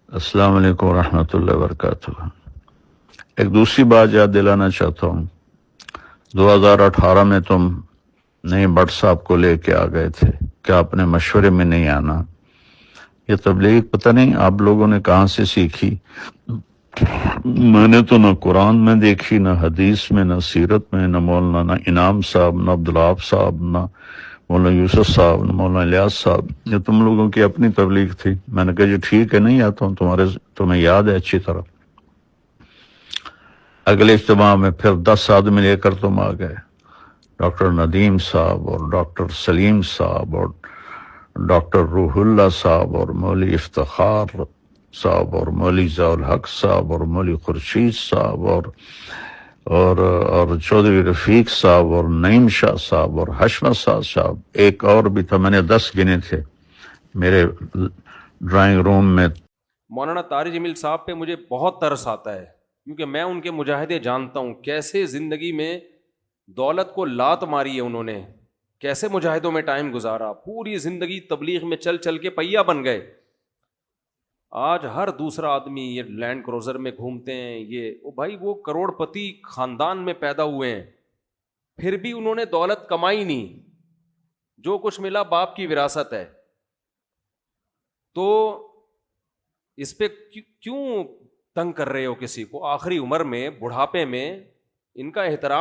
السلام علیکم ورحمۃ اللہ وبرکاتہ۔ ایک دوسری بات یاد دلانا چاہتا ہوں، 2018 میں تم نئی بٹ صاحب کو لے کے آ گئے تھے، کیا اپنے مشورے میں نہیں آنا؟ یہ تبلیغ پتہ نہیں آپ لوگوں نے کہاں سے سیکھی۔ میں نے تو نہ قرآن میں دیکھی، نہ حدیث میں، نہ سیرت میں، نہ مولانا انعام صاحب، نہ عبدالوہاب صاحب، نہ مولانا یوسف صاحب، نہ مولانا الیاس صاحب۔ یہ تم لوگوں کی اپنی تبلیغ تھی۔ میں نے کہا جی ٹھیک ہے، نہیں آتا ہوں، تمہیں یاد ہے اچھی طرح۔ اگلے اجتماع میں پھر 10 آدمی لے کر تم آ گئے، ڈاکٹر ندیم صاحب اور ڈاکٹر سلیم صاحب اور ڈاکٹر روح اللہ صاحب اور مولوی افتخار صاحب اور مولوی ضیاء الحق صاحب اور مولوی خورشید صاحب اور چودھری رفیق صاحب اور نعیم شاہ صاحب اور حشمت صاحب، ایک اور بھی تھا، میں نے 10 گنے تھے میرے ڈرائنگ روم میں۔ مولانا طارق جمیل صاحب پہ مجھے بہت ترس آتا ہے، کیونکہ میں ان کے مجاہدے جانتا ہوں، کیسے زندگی میں دولت کو لات ماری ہے انہوں نے، کیسے مجاہدوں میں ٹائم گزارا، پوری زندگی تبلیغ میں چل چل کے پہیا بن گئے۔ آج ہر دوسرا آدمی یہ لینڈ کروزر میں گھومتے ہیں، یہ بھائی وہ کروڑ پتی خاندان میں پیدا ہوئے ہیں، پھر بھی انہوں نے دولت کمائی نہیں، جو کچھ ملا باپ کی وراثت ہے۔ تو اس پہ کیوں تنگ کر رہے ہو کسی کو؟ آخری عمر میں، بڑھاپے میں ان کا احترام